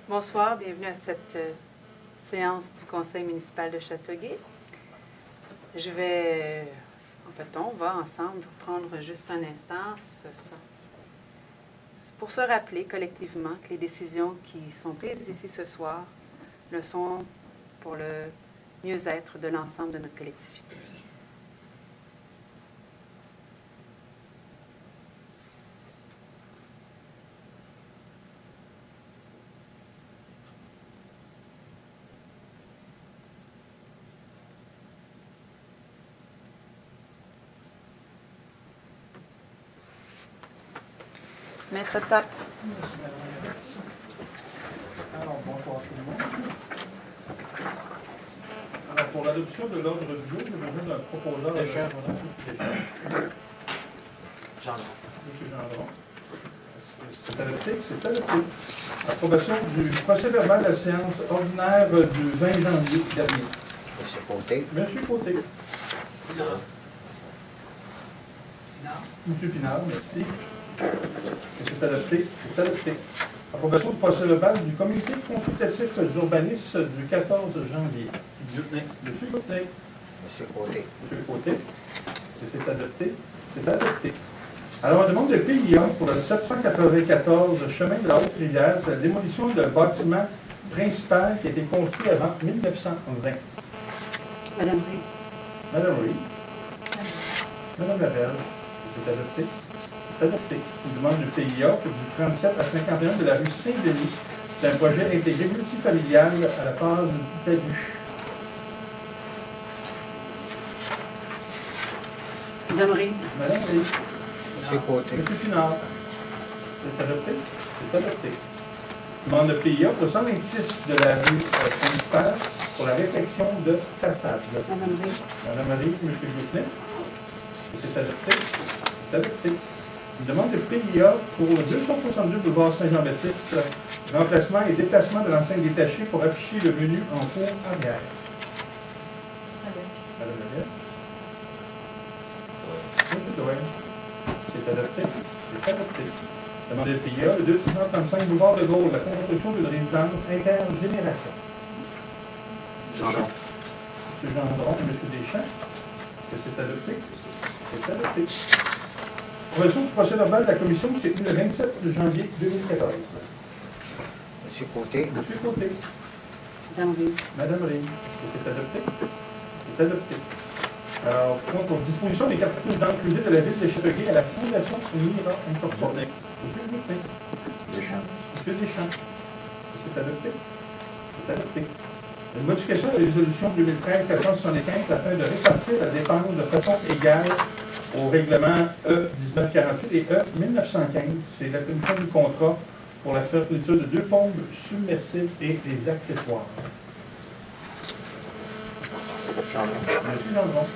Bonsoir, bienvenue à cette séance du Conseil municipal de Châteauguay. On va ensemble prendre juste un instant pour se rappeler collectivement que les décisions qui sont prises ici ce soir le sont pour le mieux-être de l'ensemble de notre collectivité. Maître Tapp. Alors, bonsoir tout le monde. Alors, pour l'adoption de l'ordre du jour, j'ai besoin d'un proposeur. Deschamps. Gendron. Monsieur Gendron. C'est adopté? C'est adopté. Approbation du procès verbal de la séance ordinaire du 20 janvier dernier. Monsieur Côté. Monsieur Côté. Non. Monsieur Pinard, merci. C'est adopté. C'est adopté. Approbation du procès verbal du comité consultatif d'urbanisme du 14 janvier. Monsieur Côté. Monsieur Côté. Monsieur Côté. C'est adopté. C'est adopté. Alors, on demande de PIA pour le 794 chemin de la Haute-Rivière, c'est la démolition d'un bâtiment principal qui a été construit avant 1920. Madame Rey. Madame Rey. Madame Laberge. C'est adopté. C'est adopté. Une demande de PIA du 37 à 51 de la rue Saint-Denis. C'est un projet intégré multifamilial à la phase du Talus. Madame Rey. Madame Rey. Monsieur Côté. Monsieur Pinard. C'est adopté. C'est adopté. Demande de PIA pour 126 de la rue principale pour la réfection de façade. Madame Rey. Madame Rey, monsieur Goutenet. C'est adopté. C'est adopté. Une demande de PIA pour le 262 boulevard Saint-Jean-Baptiste, remplacement et déplacement de l'enseigne détachée pour afficher le menu en cours arrière. Madame Laberge. Monsieur Doyle. C'est adopté. C'est adopté. Demande de PIA, le 235 boulevard de Gaulle, la construction d'une résidence intergénération. Gendron. M. Gendron et M. Deschamps. C'est adopté. C'est adopté. Approbation du procès verbal de la commission qui s'est tenue le 27 janvier 2014. Monsieur Côté. M. Côté. Madame Rey. Madame Rey. C'est adopté. C'est adopté. Alors, pour disposition des cartes d'inclusif de la ville de Châteauguay à la Fondation Mira Incorporée. Monsieur Goutin. Deschamps. Monsieur Deschamps. C'est adopté. C'est adopté. Une modification de la résolution 2013-475 afin de répartir la dépense de façon égale au règlement E-1948 et E-1915. C'est la commission du contrat pour la fermeture de 2 pompes submersibles et des accessoires. Gendron. Monsieur Gendron.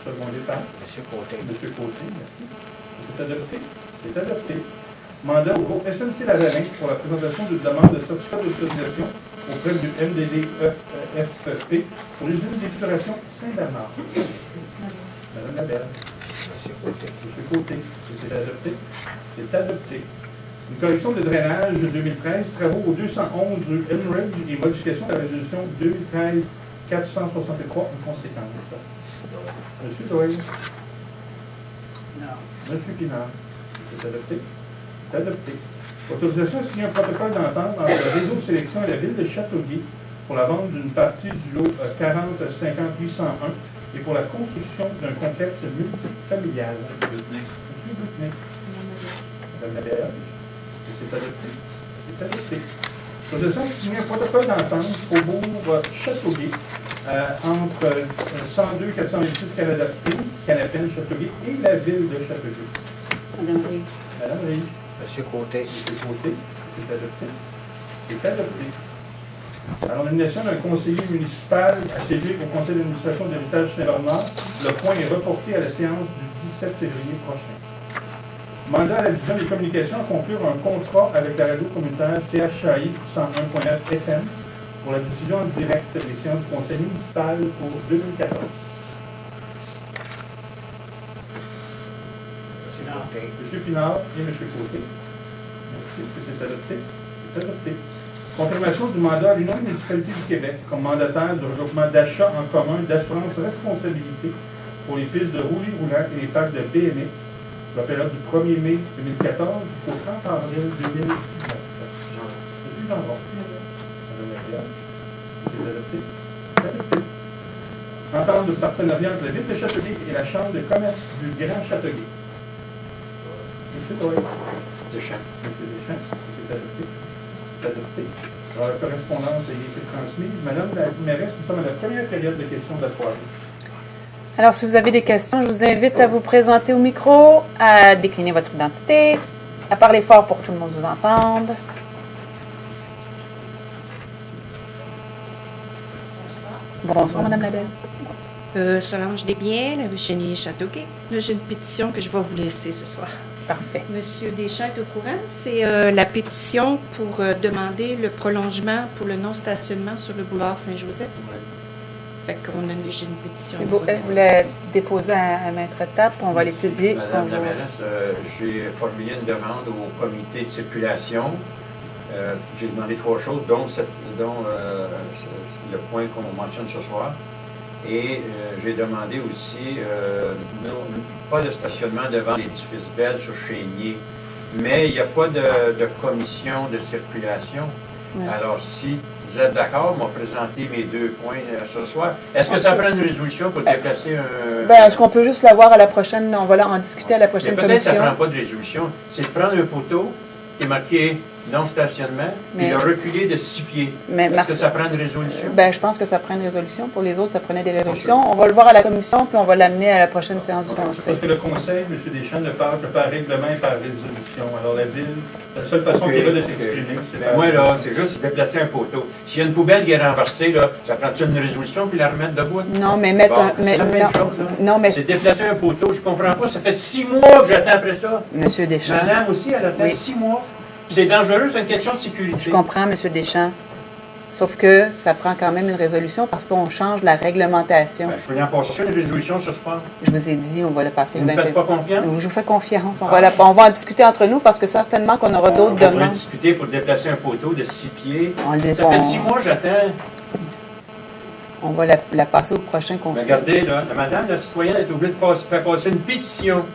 Secondé par Monsieur Côté. Monsieur Côté, merci. C'est adopté. C'est adopté. Mandat au groupe SNC Lavalin pour la présentation d'une demande de certificat d'autorisation auprès du MDD-EFP pour l'usine d'épuration Saint-Bernard. Madame Laberge. Monsieur Côté. Monsieur Côté. C'est adopté. C'est adopté. Une correction de drainage 2013, travaux au 211 rue Elmridge et modification de la résolution 2013-463 en conséquence. Monsieur Doyle. Non. Monsieur Pinard. C'est adopté. C'est adopté. Autorisation à signer un protocole d'entente entre le réseau de sélection et la ville de Châteauguay pour la vente d'une partie du lot 40-50-801 et pour la construction d'un complexe multifamilial. Monsieur Goutenet. Madame Laberge. C'est adopté. C'est adopté. Autorisation à signer un protocole d'entente au bourg Châteauguay entre 102 426 Canapène Châteauguay et la ville de Châteauguay. Madame Rey. Madame Rey. Monsieur Côté. Monsieur Côté. C'est adopté. C'est adopté. Alors, nomination d'un conseiller municipal à siéger au conseil d'administration de l'héritage Saint-Bernard. Le point est reporté à la séance du 17 février prochain. Mandat à la division des communications à conclure un contrat avec la radio communautaire CHAI 101.9 FM pour la diffusion en direct des séances du conseil municipal pour 2014. M. Côté. M. Pinard et M. Côté. Merci. Est-ce que c'est adopté? C'est adopté. Confirmation du mandat à l'Union des municipalités du Québec comme mandataire du regroupement d'achat en commun d'assurance responsabilité pour les pistes de roulis roulants et les parcs de BMX pour la période du 1er mai 2014 au 30 avril 2019. Monsieur Jean Roy. Madame la Présidente. C'est adopté. C'est adopté. Entente de partenariat entre la Ville de Châteauguay et la Chambre de commerce du Grand Châteauguay. Monsieur Doyle. Deschamps. Monsieur Deschamps. C'est adopté. C'est adopté. Alors, la correspondance a été transmise. Madame la mairesse, nous sommes à la première période de questions de la soirée. Alors, si vous avez des questions, je vous invite à vous présenter au micro, à décliner votre identité, à parler fort pour que tout le monde vous entende. Bonsoir, Madame Labelle. Solange Desbiens, la Chénier Châteauguay. Là, j'ai une pétition que je vais vous laisser ce soir. Parfait. Monsieur Deschamps est au courant. C'est la pétition pour demander le prolongement pour le non-stationnement sur le boulevard Saint-Joseph. Fait qu'on a j'ai une pétition. C'est beau. Vous la déposez à maître tape, on va l'étudier. Madame la mairesse, j'ai formulé une demande au comité de circulation. J'ai demandé 3 choses, dont le point qu'on mentionne ce soir. Et j'ai demandé aussi, pas de stationnement devant l'édifice Bell sur Chénier, mais il n'y a pas de commission de circulation. Ouais. Alors, si vous êtes d'accord, on va présenter mes 2 points ce soir. Est-ce que ça prend une résolution pour déplacer un... Ben, est-ce qu'on peut juste l'avoir à la prochaine, on va en discuter à la prochaine Mais peut-être que ça commission. ne prend pas de résolution. C'est de prendre un poteau qui est marqué non-stationnement et le reculer de 6 pieds. Est-ce que ça prend une résolution? Ben, je pense que ça prend une résolution. Pour les autres, ça prenait des résolutions. On va le voir à la commission, puis on va l'amener à la prochaine séance du conseil. Parce que le conseil, M. Deschamps, ne parle que par règlement et par résolution. Alors, la Ville, la seule façon qu'il a de s'exprimer, c'est par... Moi, là, c'est juste déplacer un poteau. S'il y a une poubelle qui est renversée, là, ça prend-tu une résolution puis la remettre debout? Non, mais mettre un... C'est la même chose, là. Non, mais... C'est déplacer un poteau, je comprends pas. Ça fait 6 mois que j'attends après ça. Monsieur Deschamps. Madame aussi, elle attend 6 mois. C'est dangereux, c'est une question de sécurité. Je comprends, M. Deschamps. Sauf que ça prend quand même une résolution parce qu'on change la réglementation. Ben, je peux y en passer une résolution ce soir. Je vous ai dit, on va le passer Vous le ne me 21. faites pas confiance? Je vous fais confiance. On va en discuter entre nous parce que certainement qu'on aura d'autres On pourrait demandes. discuter pour déplacer un poteau de 6 pieds. Ça fait 6 mois que j'attends. On va la passer au prochain conseil. Regardez, là, la madame, la citoyenne, est obligée de faire passer une pétition.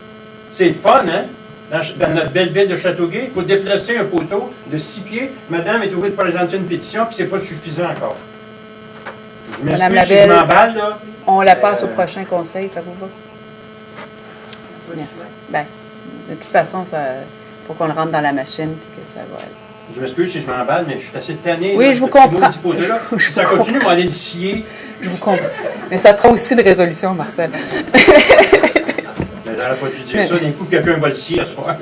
C'est le fun, hein? Dans notre belle ville de Châteauguay, pour déplacer un poteau de 6 pieds, madame est obligée de présenter une pétition, puis c'est pas suffisant encore. Je Madame m'excuse si je Labelle, m'emballe, là. On la passe au prochain conseil, ça vous va? Merci. Ben, de toute façon, il faut qu'on le rentre dans la machine puis que ça va aller. Je m'excuse si je m'emballe, mais je suis assez tanné. Oui, là, je vous de ce comprends. petit poteau-là. Je Si ça vous continue, on va aller le scier. Je vous comprends. Mais ça prend aussi de résolution, Marcel. Mais j'aurais pas dû dire ça, d'un coup, quelqu'un va le scier ce soir.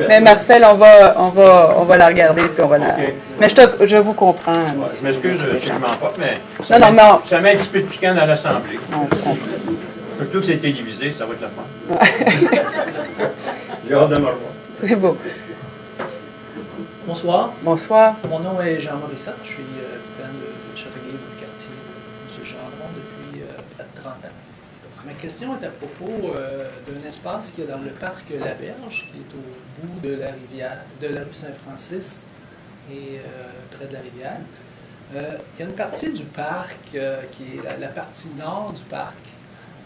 Mais Marcel, on va la regarder puis on va la. Ok. Mais je vous comprends. Ouais, je m'excuse, je ne mens pas, mais ça met un petit peu de piquant dans l'Assemblée. On comprend. Surtout que c'est télévisé, ça va être la fin. J'ai hâte de me revoir. C'est beau. Bonsoir. Bonsoir. Mon nom est Jean Morissette. Je suis habitant de Châteauguay, du quartier de M. Gendron depuis près de 30 ans. Ma question est à propos d'un espace qu'il y a dans le parc La Berge, qui est au bout de la rivière, de la rue Saint-Francis et près de la rivière. Il y a une partie du parc qui est la partie nord du parc.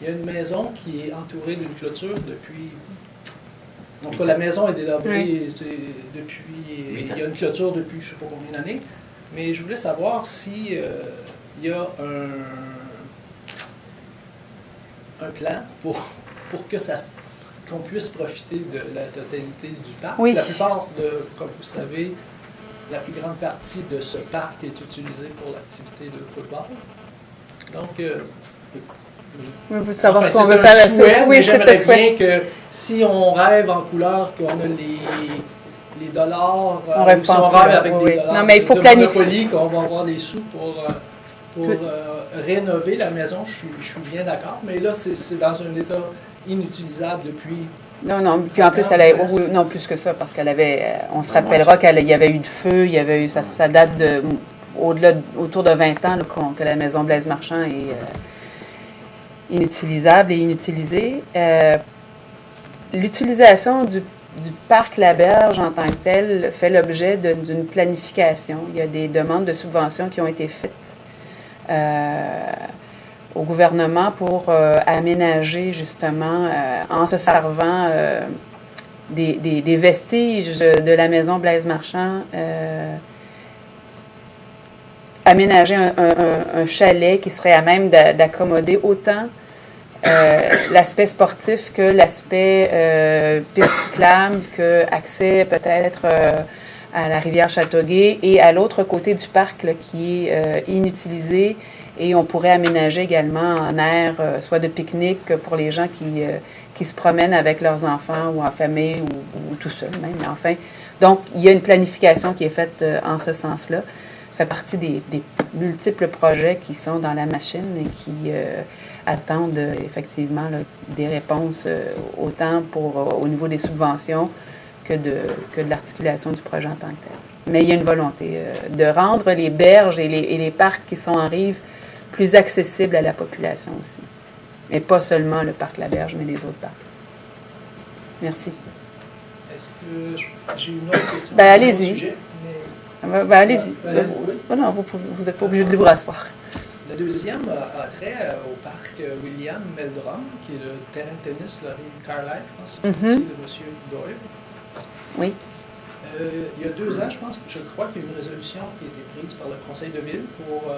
Il y a une maison qui est entourée d'une clôture depuis... Donc la maison est délabrée depuis... Il y a une clôture depuis je ne sais pas combien d'années. Mais je voulais savoir si il y a un plan pour qu'on puisse profiter de la totalité du parc. Oui. La plupart comme vous savez, la plus grande partie de ce parc est utilisée pour l'activité de football. Donc, Vous voulez savoir ce qu'on c'est veut un faire souhait, mais j'aimerais souhait. bien que si on rêve en couleur, qu'on a les dollars, On rêve ou si pas en on rêve couleur, avec oui. des dollars Non, mais il faut de planifier. Monopoly, qu'on va avoir des sous pour rénover la maison, je suis bien d'accord, mais là, c'est dans un état inutilisable depuis Non, puis en plus, elle a, oui, non, plus que ça, parce qu'elle avait, on se rappellera qu'il y avait eu de feu, il y avait eu, ça date de, autour de 20 ans, là, que la maison Blaise Marchand est inutilisable et inutilisée. L'utilisation du parc Laberge en tant que tel fait l'objet d'une planification. Il y a des demandes de subventions qui ont été faites au gouvernement pour aménager justement, en se servant des vestiges de la maison Blaise Marchand, aménager un chalet qui serait à même d'accommoder autant l'aspect sportif que l'aspect piste cyclable, que accès peut-être à la rivière Châteauguay et à l'autre côté du parc là, qui est inutilisé. Et on pourrait aménager également en aire, soit de pique-nique pour les gens qui se promènent avec leurs enfants ou en famille ou tout seul même. Mais enfin, donc, il y a une planification qui est faite en ce sens-là. Ça fait partie des multiples projets qui sont dans la machine et qui attendent effectivement là, des réponses autant au niveau des subventions que de l'articulation du projet en tant que tel. Mais il y a une volonté de rendre les berges et les parcs qui sont en rive plus accessibles à la population aussi. Et pas seulement le parc Laberge, mais les autres parcs. Merci. Est-ce que j'ai une autre question? Ben, allez-y. Allez-y. Oui. Non, vous n'êtes pas obligé de vous rasseoir. La deuxième a trait au parc William Meldrum, qui est le terrain de tennis, la rue Carlisle, je pense, de M. Doyle. Oui. Il y a 2 ans, je crois qu'il y a eu une résolution qui a été prise par le conseil de ville pour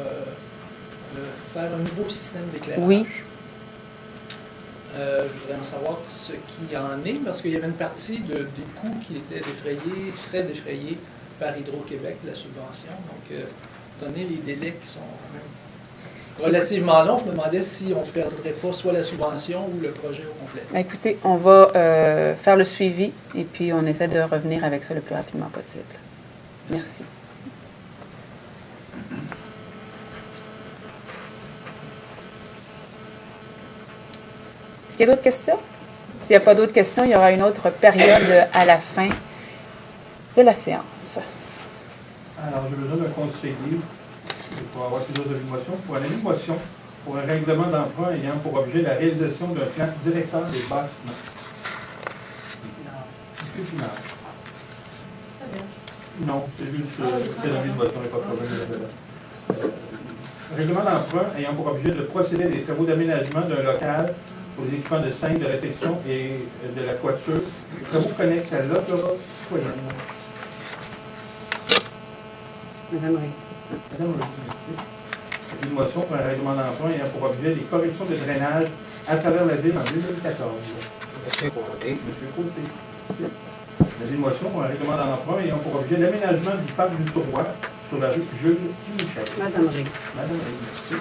faire un nouveau système d'éclairage. Oui. Je voudrais en savoir ce qui en est, parce qu'il y avait une partie des coûts qui étaient seraient défrayés par Hydro-Québec de la subvention. Donc, étant donné les délais qui sont quand même relativement longs, je me demandais si on ne perdrait pas soit la subvention ou le projet au complet. Écoutez, on va faire le suivi et puis on essaie de revenir avec ça le plus rapidement possible. Merci. Est-ce qu'il y a d'autres questions? S'il n'y a pas d'autres questions, il y aura une autre période à la fin de la séance. Alors, j'ai besoin d'un conseiller pour avoir plusieurs animations. Pour une animation, pour un règlement d'emprunt ayant pour objet la réalisation d'un plan directeur des bâtiments. Est-ce que tu m'as? Non, c'est juste une animation, il n'y a pas de problème. Règlement d'emprunt ayant pour objet de procéder à des travaux d'aménagement d'un local pour les équipements de scène, de réfection et de la toiture. Les travaux connexes à l'autorité citoyenne. Madame Ray. Madame Ray, merci. Une motion pour un règlement d'emprunt ayant pour objet les corrections de drainage à travers la ville en 2014. Monsieur Côté. Monsieur Côté. Une motion pour un règlement d'emprunt ayant pour objet l'aménagement du parc du Tourroy sur la rue Jules Michel. Madame Ray. Madame Ray, merci.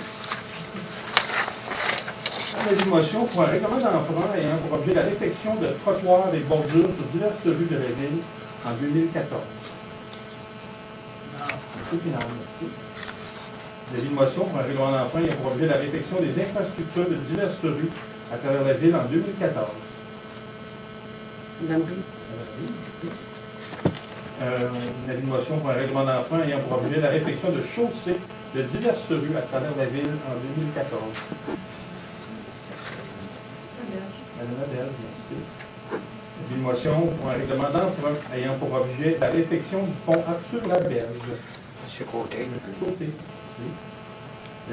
Une motion pour un règlement d'emprunt ayant pour objet la réfection de trottoirs et bordures sur diverses rues de la ville en 2014. Monsieur Pinard, merci. Une motion pour un règlement d'emprunt ayant pour objet la réfection des infrastructures de diverses rues à travers la ville en 2014. Madame Ray. Une motion pour un règlement d'emprunt ayant pour objet la réfection de chaussées de diverses rues à travers la ville en 2014. Madame Laberge, merci. Une motion pour un règlement d'emprunt ayant pour objet la réfection du pont Arthur-Laberge. Monsieur Côté. Monsieur Côté, merci.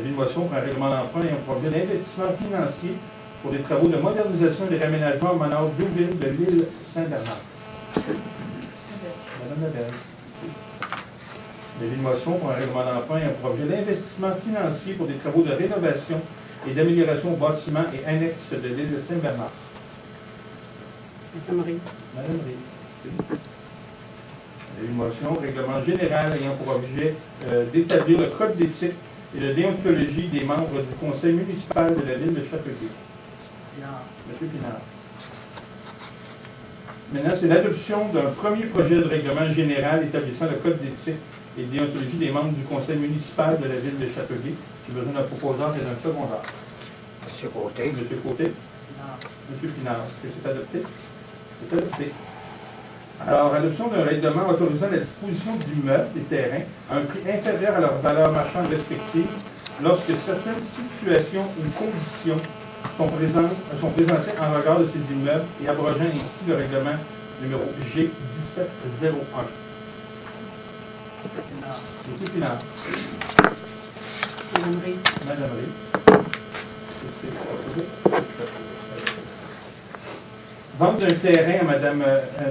Une motion pour un règlement d'emprunt ayant pour objet l'investissement financier pour des travaux de modernisation et de réaménagement au manoir Douville de l'île Saint-Bernard. Madame Laberge. Une motion pour un règlement d'emprunt ayant pour objet l'investissement financier pour des travaux de rénovation et d'amélioration au bâtiment et annexes de l'île de Saint-Bernard. Madame Ray. Madame Ray. Une motion, règlement général ayant pour objet d'établir le code d'éthique et de déontologie des membres du conseil municipal de la ville de Châteauguay. Monsieur Pinard. Maintenant, c'est l'adoption d'un premier projet de règlement général établissant le code d'éthique et de déontologie des membres du conseil municipal de la ville de Châteauguay. J'ai besoin d'un proposeur et d'un secondaire. Monsieur Côté. Monsieur Côté. Monsieur Pinard, est-ce que c'est adopté? C'est adopté. Alors, adoption d'un règlement autorisant la disposition d'immeubles, des terrains, à un prix inférieur à leur valeur marchande respective lorsque certaines situations ou conditions sont présentées en regard de ces immeubles et abrogeant ainsi le règlement numéro G1701. C'est final. Madame Ray. Vente d'un terrain à Mme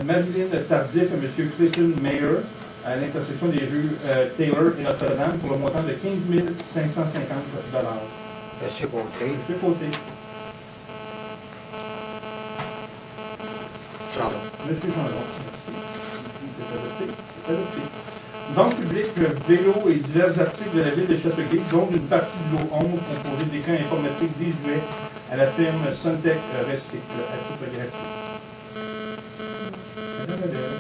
Madeline Tardif et M. Clayton Mayer à l'intersection des rues Taylor et Notre-Dame pour le montant de 15 550 Monsieur Côté. Monsieur Côté. Chandon. Monsieur Chandon. C'est adopté. C'est adopté. Vente publique, vélo et divers articles de la ville de Châteauguay, dont une partie de l'eau 11 composée d'écrans informatiques désuets à la firme Suntech Recycle à titre gratuit. Madame Adèle.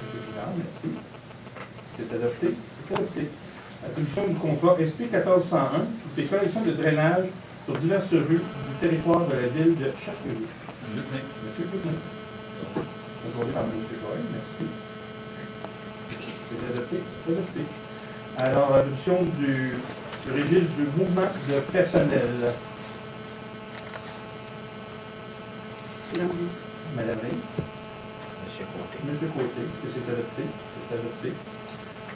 Monsieur Pinard, merci. C'est adopté. C'est adopté. Attribution du contrat SP 1401 sur les collections de drainage sur diverses rues du territoire de la ville de Châteauguay. Monsieur Coudin. Contrôlé par M. Cohen, merci. C'est adopté. C'est adopté. Alors, adoption du registre du mouvement de personnel. Madame Ray. Monsieur Côté. Monsieur Côté, c'est adopté. C'est adopté.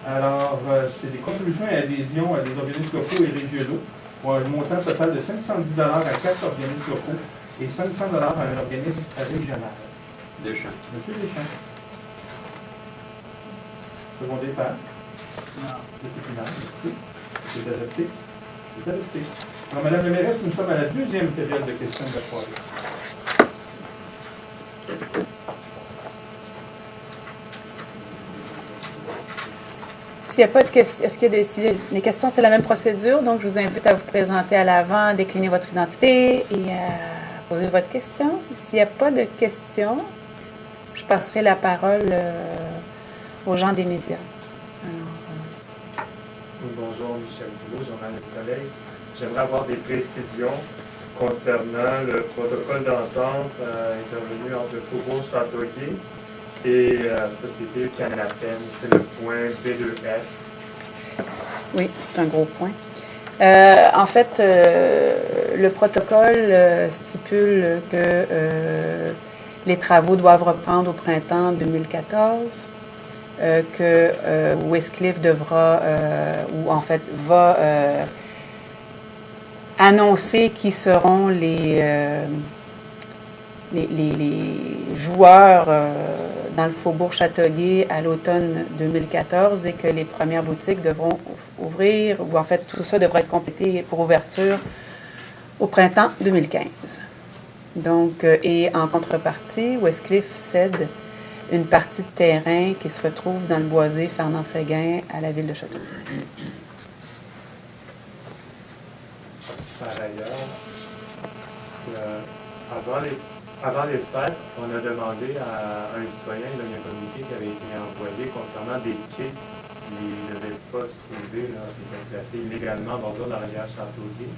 Alors, c'est des contributions et adhésions à des organismes locaux et régionaux pour un montant total de 510 à 4 organismes locaux et 500 à un organisme régional. Deschamps. Monsieur Deschamps. Secondé par Non. Monsieur Pinard, merci. C'est adopté. C'est adopté. Alors, Madame la mairesse, nous sommes à la deuxième période de questions de la soirée. S'il n'y a pas de questions, est-ce qu'il y a les questions, c'est la même procédure, donc je vous invite à vous présenter à l'avant, décliner votre identité et à poser votre question. S'il n'y a pas de questions, je passerai la parole aux gens des médias. Bonjour, Michel Thibault, Journal du Soleil. J'aimerais avoir des précisions concernant le protocole d'entente intervenu entre le Faubourg Châteauguay et la Société Canadienne. C'est le point B2F. Oui, c'est un gros point. En fait, le protocole stipule que les travaux doivent reprendre au printemps 2014, que Westcliff devra, ou en fait va annoncer qui seront les joueurs dans le Faubourg Châteauguay à l'automne 2014 et que les premières boutiques devront ouvrir, ou en fait tout ça devra être complété pour ouverture au printemps 2015. Donc, et en contrepartie, Westcliff cède une partie de terrain qui se retrouve dans le boisé Fernand-Séguin à la ville de Châteauguay. Par ailleurs, avant les fêtes, on a demandé à un citoyen d'un communiqué qui avait été envoyé concernant des quais qui ne devaient pas se trouver, là, qui étaient placés illégalement dans la rivière Châteauguay.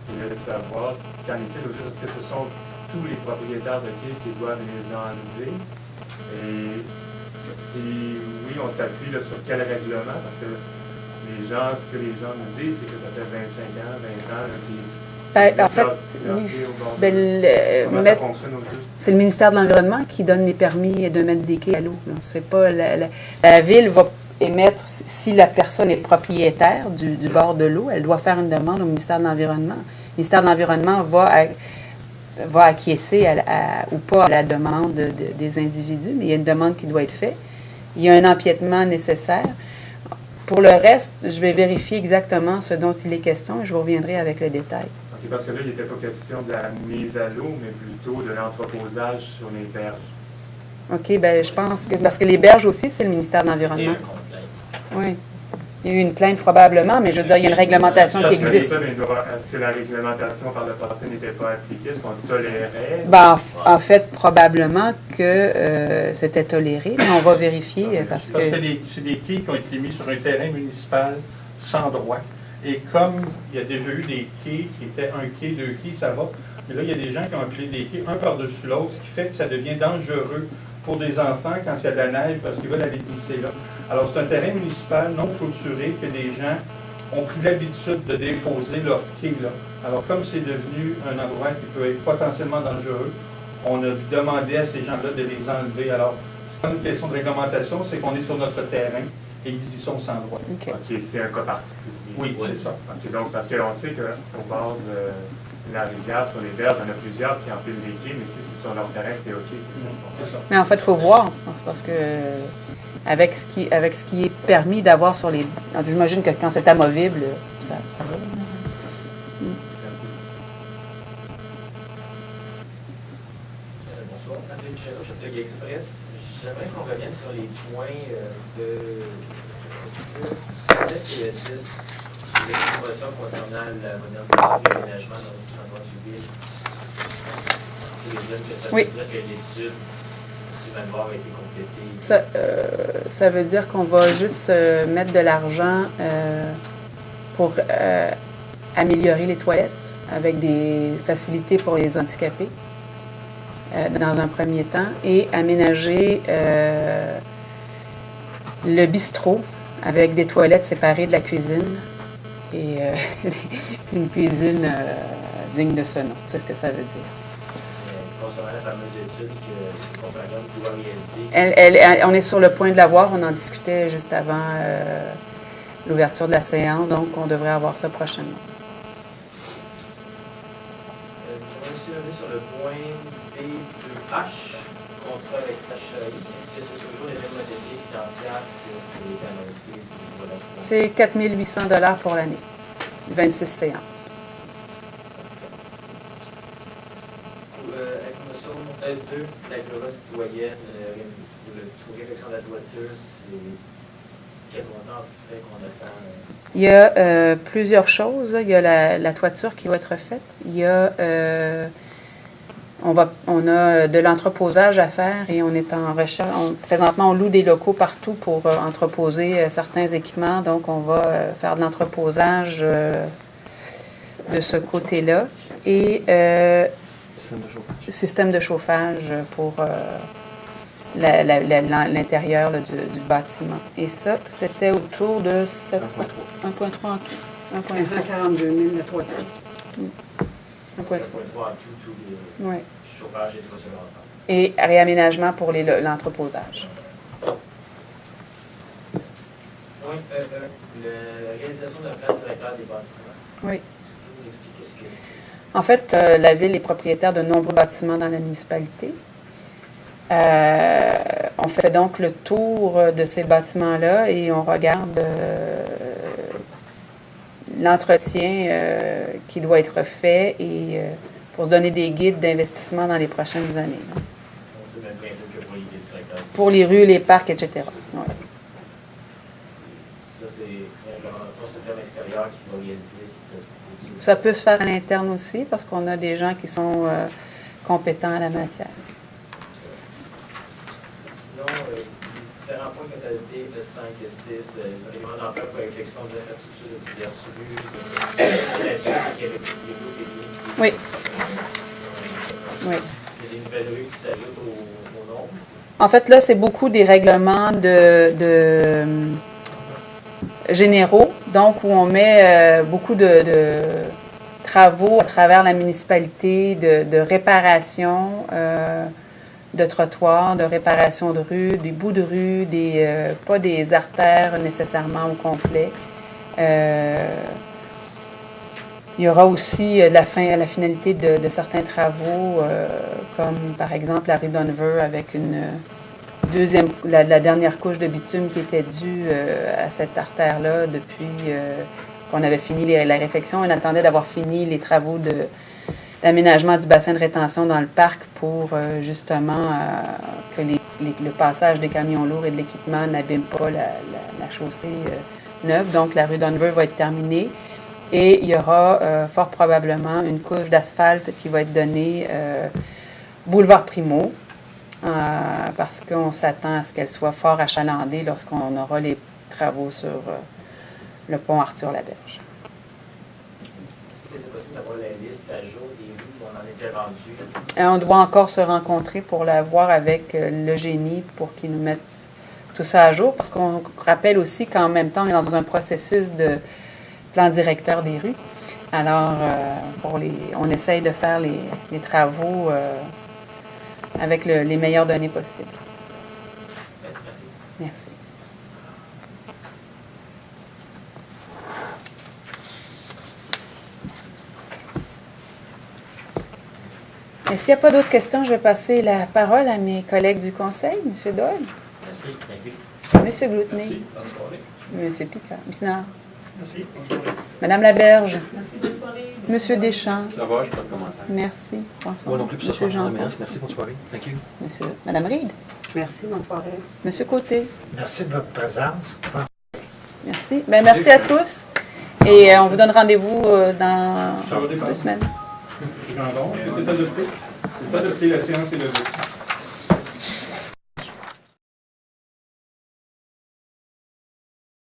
Je voulais savoir, qu'en est-il aujourd'hui? Est-ce que ce sont tous les propriétaires de quais qui doivent les enlever? Et si oui, on s'appuie là, sur quel règlement? Parce que ce que les gens nous disent, c'est que ça fait 25 ans, 20 ans, En fait, c'est le ministère de l'Environnement qui donne les permis de mettre des quais à l'eau. C'est pas la ville va émettre, si la personne est propriétaire du bord de l'eau, elle doit faire une demande au ministère de l'Environnement. Le ministère de l'Environnement va acquiescer ou pas à la demande des individus, mais il y a une demande qui doit être faite. Il y a un empiètement nécessaire. Pour le reste, je vais vérifier exactement ce dont il est question et je vous reviendrai avec le détail. Okay, parce que là, il n'était pas question de la mise à l'eau, mais plutôt de l'entreposage sur les berges. OK, bien, je pense que... Parce que les berges aussi, c'est le ministère de l'Environnement. Oui. Il y a eu une plainte probablement, mais je veux dire, il y a une réglementation qui existe. Est-ce que la réglementation par le passé n'était pas appliquée? Est-ce qu'on tolérait? Ben, en fait, probablement que c'était toléré, mais on va vérifier parce que... C'est des quais qui ont été mis sur un terrain municipal sans droit. Et comme il y a déjà eu des quais qui étaient un quai, deux quais, ça va, Et là, il y a des gens qui ont appelé des quais un par-dessus l'autre, ce qui fait que ça devient dangereux pour des enfants quand il y a de la neige parce qu'ils veulent aller glisser là. Alors, c'est un terrain municipal non clôturé que des gens ont pris l'habitude de déposer leur quai là. Alors, comme c'est devenu un endroit qui peut être potentiellement dangereux, on a demandé à ces gens-là de les enlever. Alors, c'est pas une question de réglementation, c'est qu'on est sur notre terrain et ils y sont sans droit. OK. OK, c'est un cas particulier. Oui, c'est ça. OK, donc, parce qu'on sait qu'au bord de la rivière, sur les berges, il y en a plusieurs qui empilent les quais, mais si c'est sur leur terrain, c'est OK. C'est ça. Mais en fait, il faut voir, parce que avec ce qui est permis d'avoir sur les... J'imagine que quand c'est amovible, ça va. Bonsoir, Patrick Chéreau, Châteauguay Express. J'aimerais qu'on revienne sur les points de les promotions concernant la modernisation et l'aménagement dans notre endroit du ville. Et je donne que ça veut Oui. dire que l'étude du manoir a été complétée. Ça veut dire qu'on va juste mettre de l'argent pour améliorer les toilettes avec des facilités pour les handicapés dans un premier temps et aménager le bistrot avec des toilettes séparées de la cuisine et une cuisine digne de ce nom. C'est ce que ça veut dire. Concernant la fameuse étude que les compagnons pouvaient réaliser. On est sur le point de l'avoir. On en discutait juste avant l'ouverture de la séance, donc on devrait avoir ça prochainement. J'aimerais aussi revenir sur le point B2H, contrat avec SHAI. Est-ce que c'est toujours les mêmes modalités financières que ce qui a été annoncé? Voilà. C'est 4 800 $ pour l'année, 26 séances. Avec motion 2, la Glora citoyenne, pour réflexion de la toiture, c'est quel montant fait qu'on attend? Il y a plusieurs choses. Il y a la toiture qui va être faite. Il y a, on a de l'entreposage à faire et on est en recherche. Présentement, on loue des locaux partout pour entreposer certains équipements. Donc, on va faire de l'entreposage de ce côté-là. Et système de chauffage pour l'intérieur là, du bâtiment. Et ça, c'était autour de 1,3 en tout. 542 000 la toiture. 1,3. En tout, tous les Oui. chauffages et tout ça ensemble. Et réaménagement pour l'entreposage. Oui, la réalisation d'un plan directeur des bâtiments. Oui. Est-ce que vous nous expliquez ce que c'est? En fait, la Ville est propriétaire de nombreux bâtiments dans la municipalité. On fait donc le tour de ces bâtiments-là et on regarde l'entretien qui doit être fait et pour se donner des guides d'investissement dans les prochaines années. Donc, c'est le même principe que pour les guides directeurs. Pour les rues, les parcs, etc. Ouais. Ça, c'est un constructeur extérieur qui va réaliser cette étude. Ça peut se faire à l'interne aussi parce qu'on a des gens qui sont compétents à la matière. Sinon, les différents points que tu as notés, le 5 et 6, les éléments d'emploi pour la réflexion des infrastructures de diverses rues, la suite qui est avec les groupes et les... Oui. Oui. Il y a des nouvelles rues qui s'ajoutent au nombre. En fait, là, c'est beaucoup des règlements généraux, donc où on met beaucoup de travaux à travers la municipalité, de réparation de trottoirs, de réparation de rues, des bouts de rue, pas des artères nécessairement au complet. Il y aura aussi la finalité de certains travaux, comme par exemple la rue Donover avec la dernière couche de bitume qui était due à cette artère-là depuis qu'on avait fini la réfection. On attendait d'avoir fini les travaux d'aménagement du bassin de rétention dans le parc pour justement que le passage des camions lourds et de l'équipement n'abîme pas la chaussée neuve. Donc la rue Donover va être terminée. Et il y aura fort probablement une couche d'asphalte qui va être donnée boulevard Primo, parce qu'on s'attend à ce qu'elle soit fort achalandée lorsqu'on aura les travaux sur le pont Arthur-Laberge. Est-ce que c'est possible d'avoir la liste à jour des rues où on en était était rendu. On doit encore se rencontrer pour la voir avec le génie pour qu'ils nous mettent tout ça à jour, parce qu'on rappelle aussi qu'en même temps, on est dans un processus de plan directeur des rues. Alors, on essaye de faire les travaux avec les meilleures données possibles. Merci. Merci. Et s'il n'y a pas d'autres questions, je vais passer la parole à mes collègues du Conseil. M. Doyle, Merci. Thank you. M. Gloutné, Merci. Bonne soirée. M. Picard, Pinard, Merci. Bonne soirée. Mme Laberge, M. Deschamps. Ça va, je pas de commentaire. Merci. Bonsoir. Moi non plus, pour ce Monsieur soir. Jean. Merci, bonne soirée. Thank you. Madame Reid, Merci, bonne soirée. M. Côté. Merci de votre présence. Merci. Ben, merci à tous. Et on vous donne rendez-vous dans 2 semaines. C'est adopté. C'est adopté, la séance est levée.